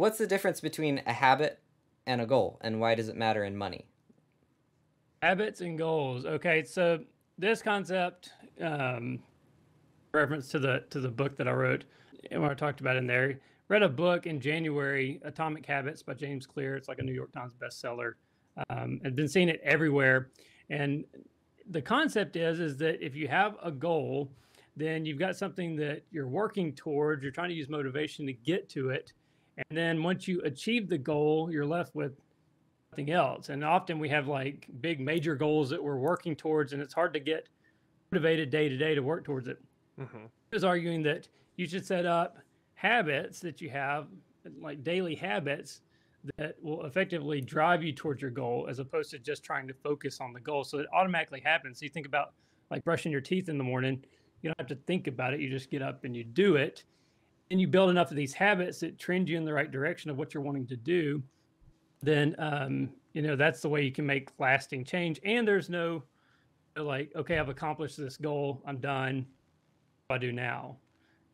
what's the difference between a habit and a goal, and why does it matter in money? Habits and goals. Okay, so this concept, reference to the book that I wrote, and what I talked about in there. Read a book in January, Atomic Habits by James Clear. It's like a New York Times bestseller. I've been seeing it everywhere, and the concept is that if you have a goal, then you've got something that you're working towards. You're trying to use motivation to get to it, and then once you achieve the goal, you're left with nothing else. And often we have like big major goals that we're working towards, and it's hard to get motivated day to day to work towards it. Mm-hmm. Is arguing that you should set up habits that you have, like daily habits, that will effectively drive you towards your goal, as opposed to just trying to focus on the goal. So it automatically happens. So you think about like brushing your teeth in the morning. You don't have to think about it. You just get up and you do it. And you build enough of these habits that trend you in the right direction of what you're wanting to do. Then, that's the way you can make lasting change. And there's no like, okay, I've accomplished this goal. I'm done. What do I do now?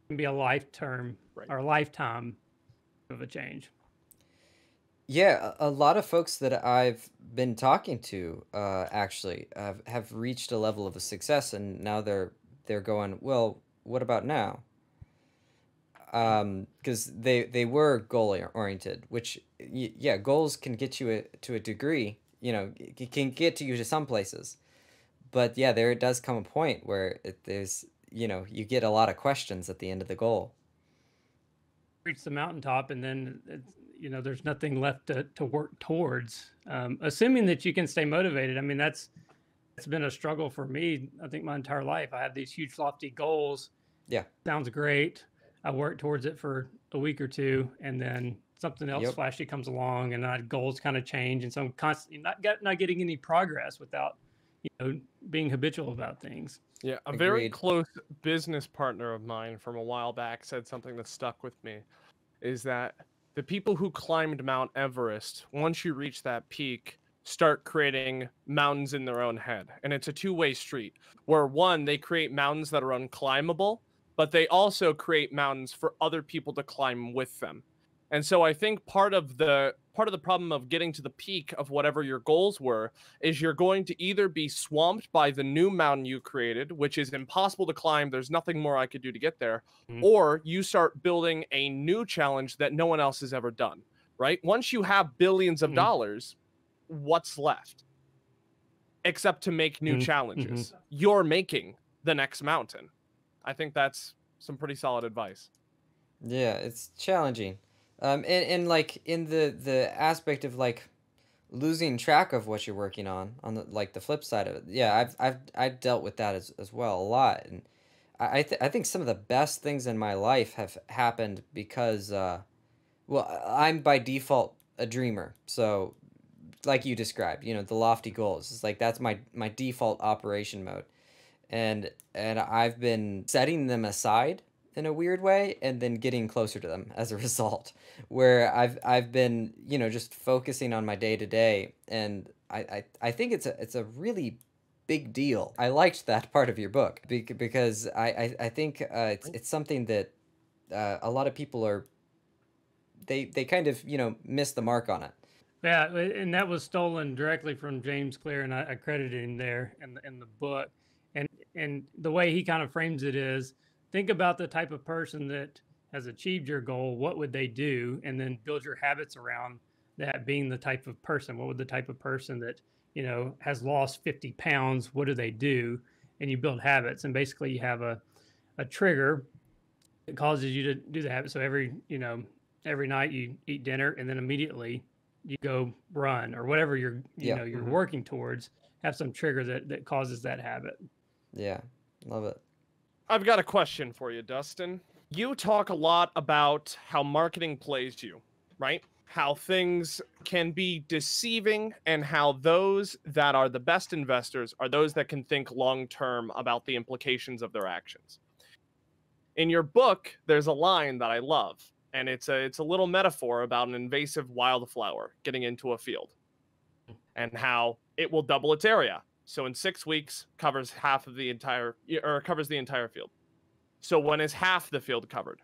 It can be a lifetime or lifetime of a change. Yeah, a lot of folks that I've been talking to actually have reached a level of success, and now they're going, well, what about now? Because they were goal oriented, which yeah, goals can get you to a degree, it can get you to some places, but yeah, there does come a point where there's you get a lot of questions at the end of the goal. Reach the mountaintop, and then there's nothing left to work towards. Assuming that you can stay motivated. I mean, it's been a struggle for me. I think my entire life, I had these huge lofty goals. Yeah, sounds great. I worked towards it for a week or two, and then something else flashy comes along, and my goals kind of change, and so I'm constantly not getting any progress without being habitual about things. Yeah, a agreed. very close business partner of mine from a while back said something that stuck with me, is that the people who climbed Mount Everest, once you reach that peak, start creating mountains in their own head. And it's a two-way street where, one, they create mountains that are unclimbable, but they also create mountains for other people to climb with them. And so I think part of the problem of getting to the peak of whatever your goals were is you're going to either be swamped by the new mountain you created, which is impossible to climb, there's nothing more I could do to get there, or you start building a new challenge that no one else has ever done, right? Once you have billions of dollars, what's left? Except to make new challenges. You're making the next mountain. I think that's some pretty solid advice. Yeah, it's challenging. And like in the aspect of like losing track of what you're working on the flip side of it. Yeah, I've dealt with that as well a lot, and I think some of the best things in my life have happened because well, I'm by default a dreamer. So like you described, the lofty goals. It's like that's my default operation mode. And I've been setting them aside in a weird way and then getting closer to them as a result, where I've been just focusing on my day to day, and I think it's a really big deal. I liked that part of your book because I think it's something that a lot of people they kind of miss the mark on it. Yeah, and that was stolen directly from James Clear, and I credited him there in the book. And the way he kind of frames it is, think about the type of person that has achieved your goal. What would they do? And then build your habits around that being the type of person. What would the type of person that, has lost 50 pounds, what do they do? And you build habits. And basically you have a trigger that causes you to do the habit. So every night you eat dinner, and then immediately you go run, or whatever you're working towards, have some trigger that causes that habit. Yeah, love it. I've got a question for you, Dustin. You talk a lot about how marketing plays you, right? How things can be deceiving, and how those that are the best investors are those that can think long-term about the implications of their actions. In your book, there's a line that I love, and it's a little metaphor about an invasive wildflower getting into a field and how it will double its area. So in 6 weeks, covers the entire field. So when is half the field covered?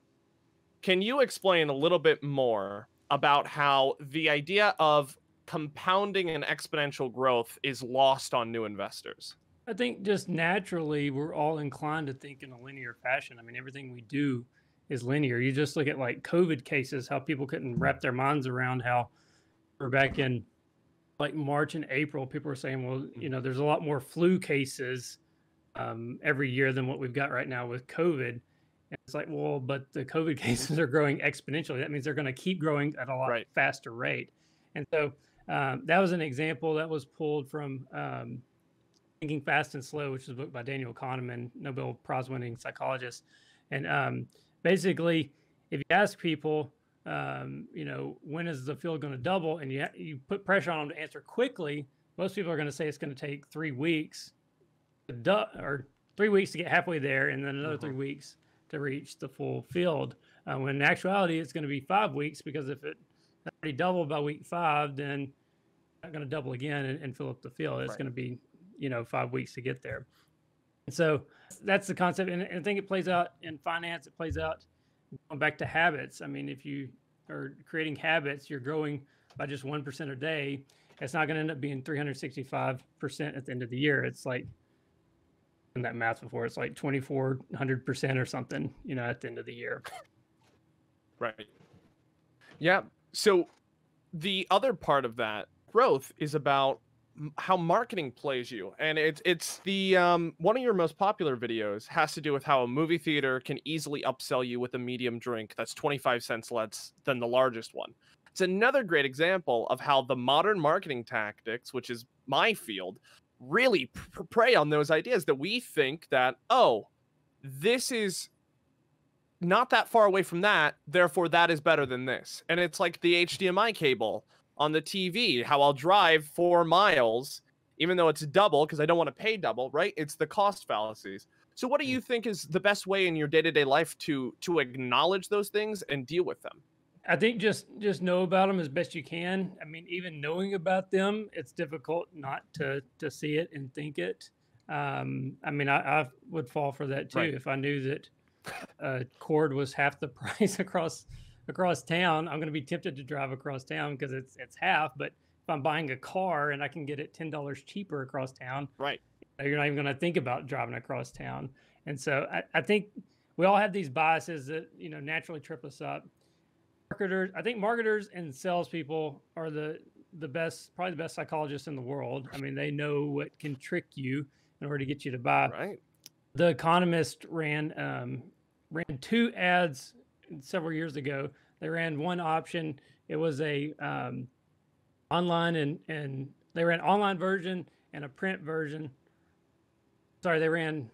Can you explain a little bit more about how the idea of compounding and exponential growth is lost on new investors? I think just naturally we're all inclined to think in a linear fashion. I mean, everything we do is linear. You just look at like COVID cases, how people couldn't wrap their minds around how we're back in like March and April. People were saying, well, you know, there's a lot more flu cases every year than what we've got right now with COVID. And it's like, well, but the COVID cases are growing exponentially. That means they're going to keep growing at a lot faster rate. And so that was an example that was pulled from Thinking Fast and Slow, which is a book by Daniel Kahneman, Nobel Prize winning psychologist. And basically, if you ask people, you know, when is the field going to double, and you put pressure on them to answer quickly, most people are going to say it's going to take 3 weeks or 3 weeks to get halfway there, and then another 3 weeks to reach the full field. When in actuality, it's going to be 5 weeks, because if it already doubled by week 5, then it's not going to double again and fill up the field. It's going to be, you know, 5 weeks to get there. And so that's the concept. And I think it plays out in finance. It plays out going back to habits. I mean, if you are creating habits, you're growing by just 1% a day. It's not going to end up being 365% at the end of the year. It's like, in that math before, it's like 2,400% or something, you know, at the end of the year. Right. Yeah. So the other part of that growth is about how marketing plays you, and it's the one of your most popular videos has to do with how a movie theater can easily upsell you with a medium drink that's 25 cents less than the largest one. It's another great example of how the modern marketing tactics, which is my field, really prey on those ideas that we think that, oh, this is not that far away from that, therefore that is better than this. And it's like the HDMI cable on the TV, how I'll drive 4 miles, even though it's double, because I don't want to pay double, right? It's the cost fallacies. So what do you think is the best way in your day-to-day life to acknowledge those things and deal with them? I think just know about them as best you can. I mean, even knowing about them, it's difficult not to see it and think it. I mean, I would fall for that too. If I knew that a cord was half the price across town, I'm going to be tempted to drive across town because it's half. But if I'm buying a car and I can get it $10 cheaper across town, you're not even going to think about driving across town. And so I think we all have these biases that, you know, naturally trip us up. I think marketers and salespeople are the best, probably the best psychologists in the world. I mean, they know what can trick you in order to get you to buy. Right. The Economist ran 2 ads several years ago. They ran one option. It was a online and they ran online version and a print version. Sorry, they ran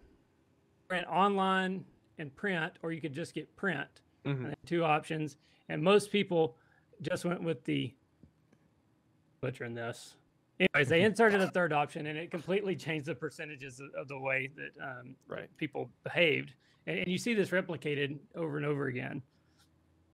online and print, or you could just get print. And 2 options. And most people just went with the butchering this. Anyways, they inserted a 3rd option, and it completely changed the percentages of the way that people behaved. And you see this replicated over and over again.